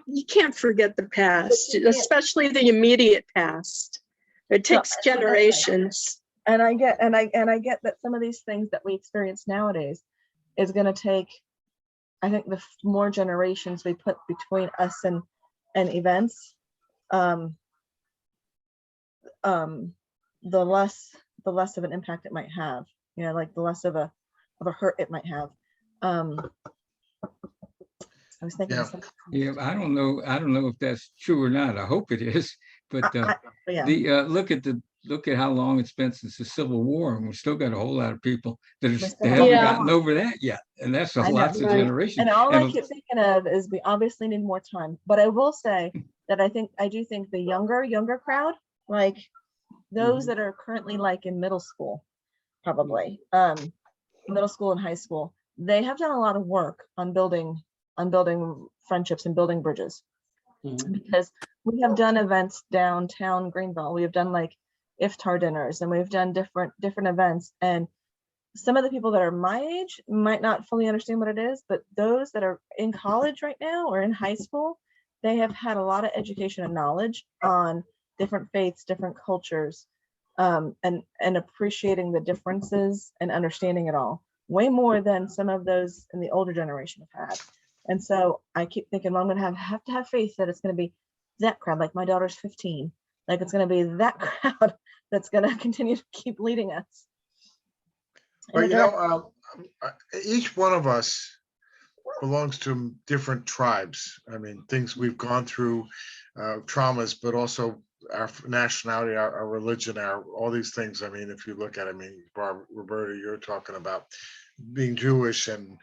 You can't forget the past, you can't- especially the immediate past. It takes so that's right. generations. And I get that some of these things that we experience nowadays is going to take, I think, the more generations we put between us and events, um, the less of an impact it might have. Like the less of a hurt it might have. I was thinking Yeah. of something. Yeah, I don't know if that's true or not. I hope it is. But Yeah. look at how long it's been since the Civil War, and we still got a whole lot of people that still they have haven't Yeah. gotten over that yet. And that's I know, lots of right. generations. And all I And keep thinking of is we obviously need more time. But I will say that I do think the younger crowd, like those that are currently like in middle school, probably, middle school and high school, they have done a lot of work on building friendships and building bridges. Mhm. Because we have done events downtown Greenville. We have done like iftar dinners, and we've done different events. And some of the people that are my age might not fully understand what it is, but those that are in college right now or in high school, they have had a lot of education and knowledge on different faiths, different cultures, and appreciating the differences and understanding it all way more than some of those in the older generation have had. And so I keep thinking, well, I'm gonna have to have faith that it's gonna be that crowd. Like my daughter's 15, like it's gonna be that crowd that's gonna continue to keep leading us. But each one of us belongs to different tribes. I mean, things we've gone through, traumas, but also our nationality, our religion, all these things. I mean, if you look at it, I mean, Roberta, you're talking about being Jewish, and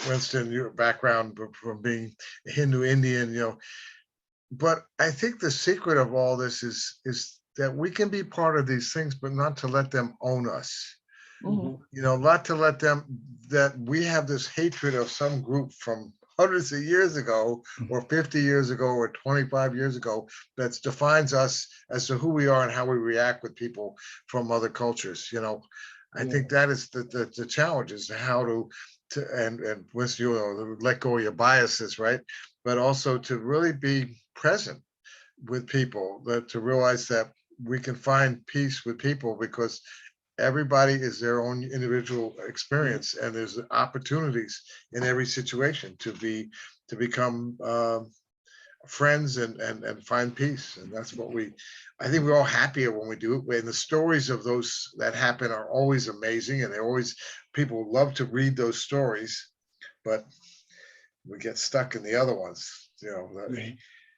Winston, your background from being Hindu Indian, but I think the secret of all this is that we can be part of these things, but not to let them own us. Mhm. Not to let them, that we have this hatred of some group from hundreds of years ago, or 50 years ago, or 25 years ago, that defines us as to who we are and how we react with people from other cultures. I think that is the challenge, is how to and once you let go of your biases, right? But also to really be present with people, to realize that we can find peace with people, because everybody is their own individual experience, and there's opportunities in every situation to become friends and find peace. And that's what I think we're all happier when we do it. And the stories of those that happen are always amazing, and people love to read those stories, but we get stuck in the other ones. And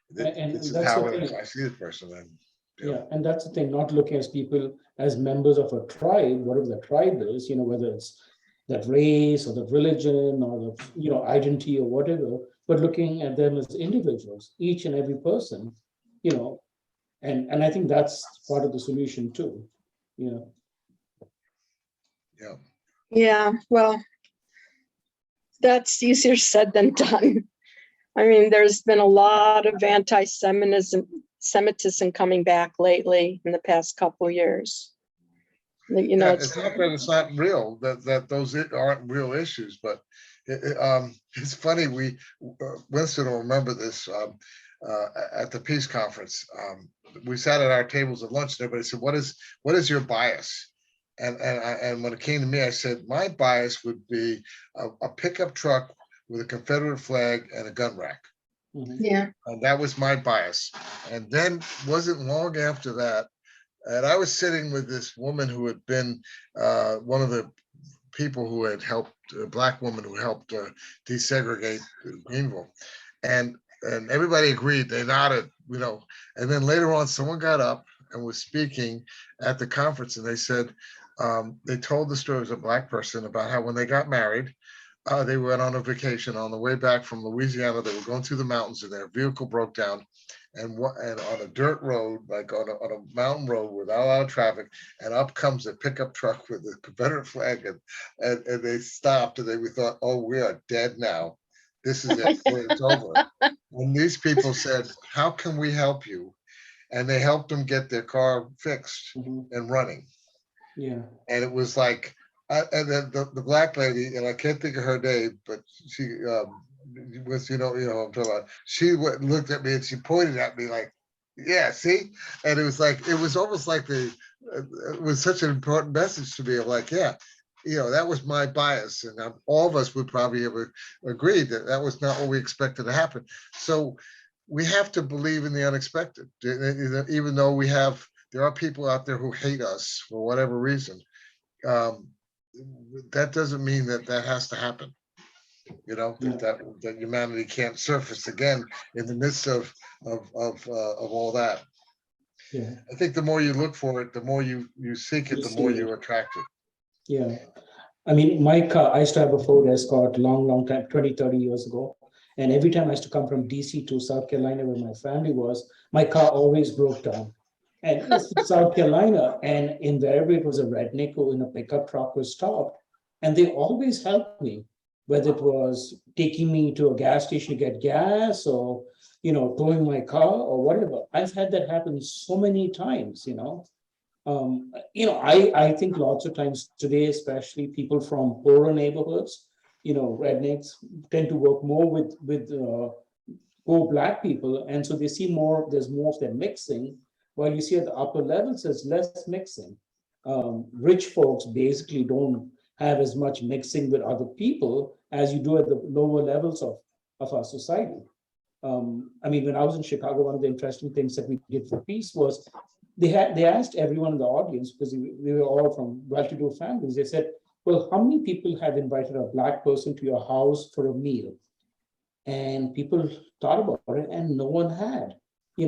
This is that's how the thing. I see the person. And Yeah, and that's the thing, not looking at people as members of a tribe, whatever the tribe is, whether it's that race or the religion or the, identity or whatever, but looking at them as individuals, each and every person, and I think that's part of the solution too. yeah. Yeah, well, that's easier said than done. I mean, there's been a lot of anti-Semitism coming back lately in the past couple of years. It's not that it's not real, that those aren't real issues, but it's funny. Winston will remember this, at the peace conference. We sat at our tables at lunch, and everybody said, "What is your bias?" And when it came to me, I said, my bias would be a pickup truck with a Confederate flag and a gun rack. Yeah. And that was my bias. And then wasn't long after that, and I was sitting with this woman who had been one of the people who had helped, a Black woman who helped desegregate Greenville. And everybody agreed, they nodded, and then later on, someone got up and was speaking at the conference, and they said, they told the story of a Black person about how when they got married, they went on a vacation. On the way back from Louisiana, they were going through the mountains, and their vehicle broke down, and on a dirt road, like on a mountain road without a lot of traffic, and up comes a pickup truck with a Confederate flag, and they stopped, and we thought, oh, we are dead now. This is it. It's over. And these people said, how can we help you? And they helped them get their car fixed and running. Yeah. And it was like, and then the black lady, and I can't think of her name, but she was, I'm talking about, she looked at me and she pointed at me like, yeah, see? And it was like, it was almost like it was such an important message to me. I'm like, yeah, that was my bias. And all of us would probably have agreed that that was not what we expected to happen. So we have to believe in the unexpected, even though there are people out there who hate us for whatever reason. Um, that doesn't mean that has to happen. That humanity can't surface again in the midst of all that. Yeah. I think the more you look for it, the more you seek it, You the more see it. you attract it. Yeah. I mean, my car, I used to have a Ford Escort long time, 20, 30 years ago. And every time I used to come from DC to South Carolina, where my family was, my car always broke down. And it's South Carolina, and invariably it was a redneck who in a pickup truck was stopped. And they always helped me, whether it was taking me to a gas station to get gas or, towing my car or whatever. I've had that happen so many times. I think lots of times today, especially people from poorer neighborhoods, rednecks tend to work more with poor black people, and so they see more. There's more of them mixing, while you see at the upper levels, there's less mixing. Rich folks basically don't have as much mixing with other people as you do at the lower levels of our society. I mean, when I was in Chicago, one of the interesting things that we did for peace was they asked everyone in the audience, because we were all from well-to-do families. They said, "Well, how many people have invited a black person to your house for a meal?" And people thought about it, and no one had. They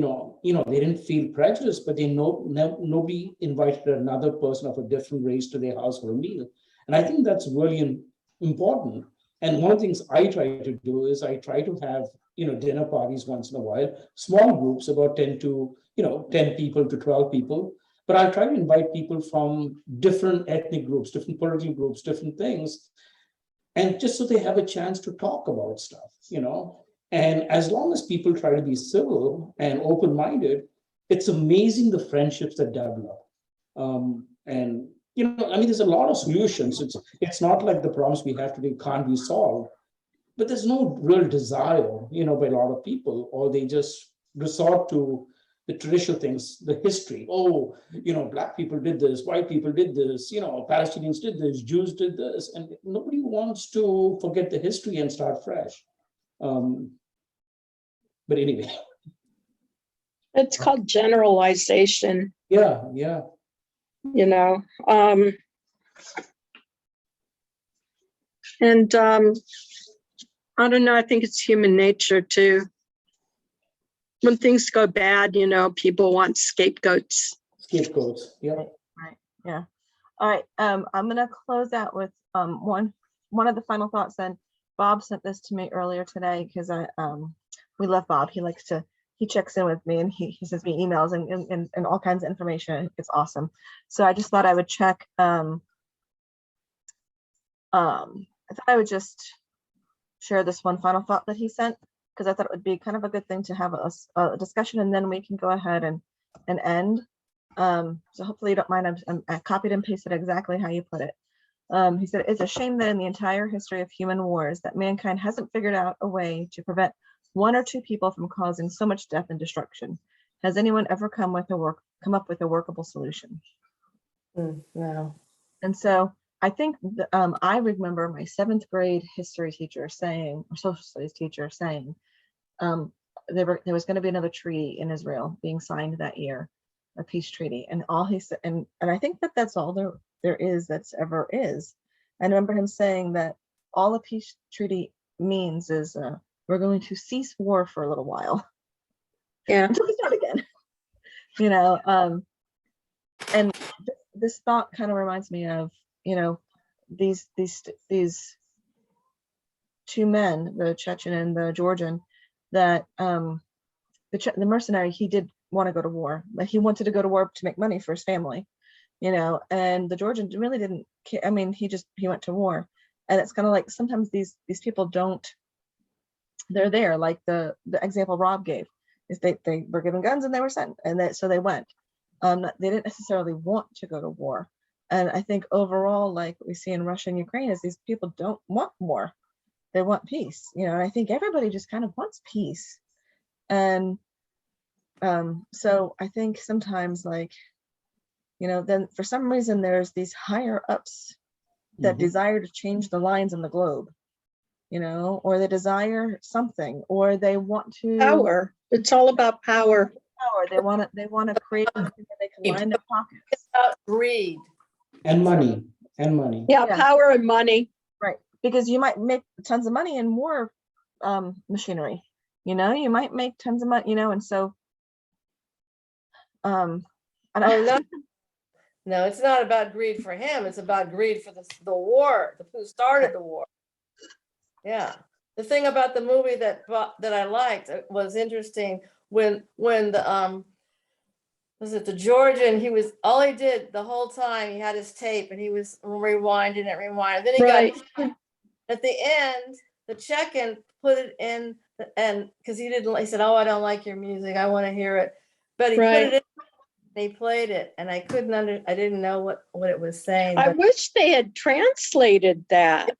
didn't feel prejudiced, but nobody invited another person of a different race to their house for a meal. And I think that's really important. And one of the things I try to do is I try to have dinner parties once in a while, small groups, about 10 people to 12 people. But I try to invite people from different ethnic groups, different political groups, different things, and just so they have a chance to talk about stuff. And as long as people try to be civil and open-minded, it's amazing the friendships that develop. And I mean, there's a lot of solutions. It's not like the problems we have today can't be solved, but there's no real desire, by a lot of people, or they just resort to the traditional things, the history. Oh, black people did this, white people did this, Palestinians did this, Jews did this, and nobody wants to forget the history and start fresh. But anyway. It's called generalization. Yeah. And I don't know, I think it's human nature too. When things go bad, people want scapegoats. Scapegoats, yeah. Right. Yeah. All right. I'm gonna close out with one of the final thoughts. Then Bob sent this to me earlier today because we love Bob. He checks in with me and he sends me emails and all kinds of information. It's awesome. So I just thought I would check. I thought I would just share this one final thought that he sent, because I thought it would be kind of a good thing to have a discussion, and then we can go ahead and end. So hopefully you don't mind. I copied and pasted exactly how you put it. He said, "It's a shame that in the entire history of human wars that mankind hasn't figured out a way to prevent one or two people from causing so much death and destruction. Has anyone ever come up with a workable solution?" No. And so I think I remember my 7th grade history teacher saying, or social studies teacher saying, there was going to be another treaty in Israel being signed that year, a peace treaty. And all he said, and I think that's all there is that's ever is. I remember him saying that all a peace treaty means is we're going to cease war for a little while. Yeah. Until we start again. And this thought kind of reminds me of, these two men, the Chechen and the Georgian, that the mercenary, he did want to go to war, but he wanted to go to war to make money for his family, and the Georgian really didn't care. I mean, he went to war. And it's kind of like sometimes these people they're there, like the example Rob gave is they were given guns and they were sent, and so they went. They didn't necessarily want to go to war, And I think overall, like we see in Russia and Ukraine, is these people don't want war. They want peace, you know, and I think everybody just kind of wants peace. And so I think sometimes, like, you know, then for some reason there's these higher ups that desire to change the lines in the globe, you know, or they desire something, or they want to Power. It's all about power. power. They want to create something where they can line their pockets. Greed. And money, and money. Yeah, Yeah. power and money. Right. Because you might make tons of money in war machinery, you know, you might make tons of money, you know, and so and Oh, no. No, it's not about greed for him. It's about greed for the war, who started the war. Yeah. The thing about the movie that I liked was interesting when the was it the Georgian, all he did the whole time, he had his tape and he was rewinding it. Then he Right. got at the end, the Chechen put it in and because he said, "Oh, I don't like your music. I want to hear it." But he put Right. it in. They played it and I didn't know what it was saying. I But wish they had translated that.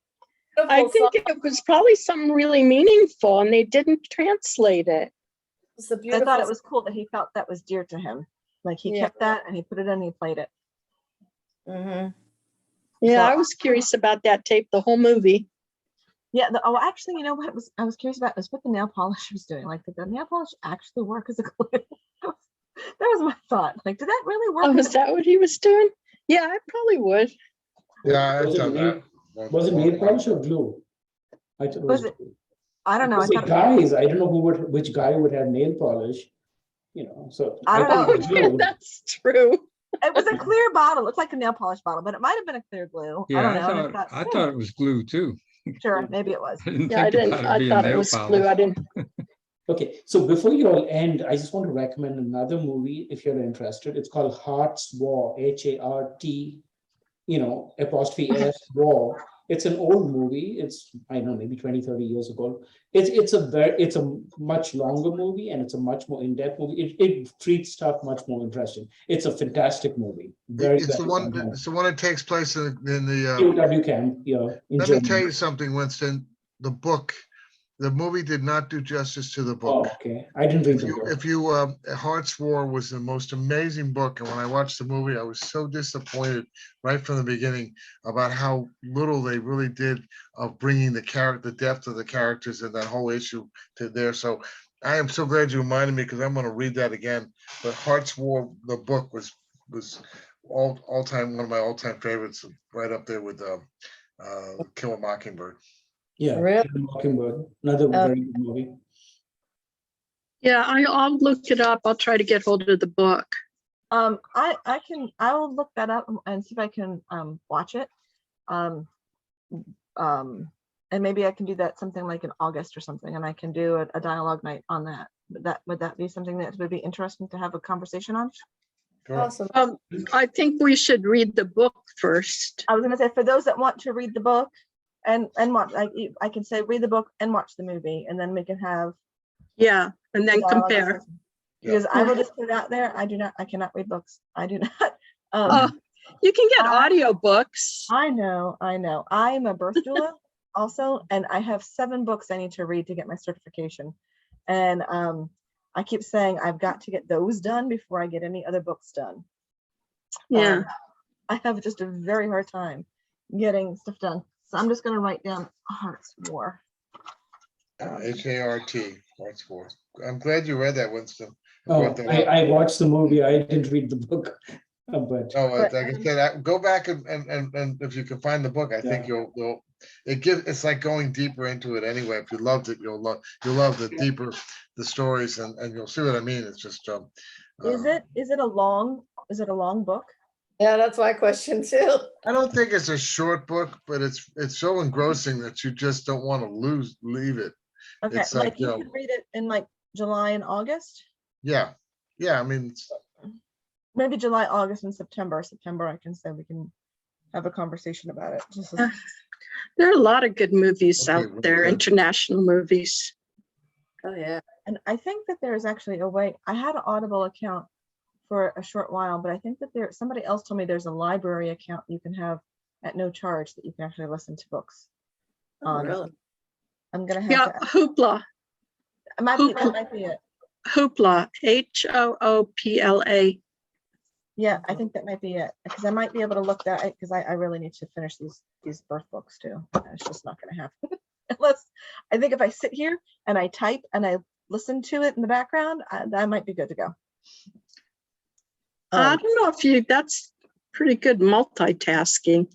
I beautiful think song. it was probably something really meaningful and they didn't translate it. It's a I beautiful. thought it was cool that he felt that was dear to him. Like he Yeah. kept that and he put it in and he played it. Mhm. Yeah, So- I was curious about that tape, the whole movie. Yeah. Actually, you know what I was curious about was what the nail polish was doing. Like, did the nail polish actually work as a glue? That was my thought. Like, did that really work? Oh, as is that what he was doing? Yeah, I probably would. Yeah, I've Was it done nail- that. Was it nail polish or glue? I thought it Was was it- glue. I don't know. I Because the thought it was, guys, I don't know which guy would have nail polish, you know, so. I don't thought know. it was Oh, yeah, glue. that's true. it was a clear bottle. It looked like a nail polish bottle, but it might have been a clear glue. I Yeah, don't know. And I thought it was glue too. sure, maybe it was. I didn't Yeah, think about it I being thought it nail was polish. glue. I didn't. Okay, so before you all end, I just want to recommend another movie if you're interested. It's called Heart's War, H-A-R-T, apostrophe S, War. It's an old movie. It's, I don't know, maybe 20, 30 years ago. It's a much longer movie and it's a much more in-depth movie. It treats stuff much more interesting. It's a fantastic movie. Very, It's the very one, well it's the one that takes place in the, done. POW camp, yeah, in let me Germany. tell you something, Winston, the movie did not do justice to the book. Oh, okay. I didn't read the book. If you, Heart's War was the most amazing book, and when I watched the movie, I was so disappointed right from the beginning about how little they really did of bringing the depth of the characters and that whole issue to there. So I am so glad you reminded me because I'm going to read that again. But Heart's War, the book was all time one of my all time favorites, right up there with Kill a Mockingbird. Yeah, Really? Kill a Mockingbird, another very good movie. Yeah, I'll look it up. I'll try to get hold of the book. I will look that up and see if I can watch it. And maybe I can do that something like in August or something, and I can do a dialogue night on that. Would that be something that would be interesting to have a conversation on? Sure. Awesome. I think we should read the book first. I was going to say, for those that want to read the book and watch, I can say read the book and watch the movie, and then we can have Yeah, and then a dialogue compare. discussion. Because I will just put it out there, I cannot read books. I do not. You can get I- audiobooks. I I know. I'm a birth doula also, and I have 7 books I need to read to get my certification. And I keep saying I've got to get those done before I get any other books done. Yeah. I have just a very hard time getting stuff done. So I'm just going to write down Heart's War. H-A-R-T, Heart's War. I'm glad you read that, Winston. Oh, Brought that up. I watched the movie. I didn't read the book, but No, But- like I said, go back and if you can find the book, I think Yeah. it's like going deeper into it anyway. If you loved it, you'll love the deeper the stories and you'll see what I mean. It's just Is it a long book? Yeah, that's my question too. I don't think it's a short book, but it's so engrossing that you just don't want to leave it. Okay, It's like like, you could read it in like July and August. Yeah. I mean, Maybe July, August, and September. September, I can say we can have a conversation about it. Just as- There are a lot of good movies Okay, out there, well, international movies. Oh, yeah. And I think that there is actually a way. I had an Audible account for a short while, but I think that somebody else told me there's a library account you can have at no charge that you can actually listen to books. Oh, really? I'm gonna have Yeah, to. Hoopla, That might be it. Hoopla, Hoopla. Yeah, I think that might be it, because I might be able to look that, because I really need to finish these birth books too. It's just not gonna happen unless, I think if I sit here and I type and I listen to it in the background, I might be good to go. I don't know if that's pretty good multitasking.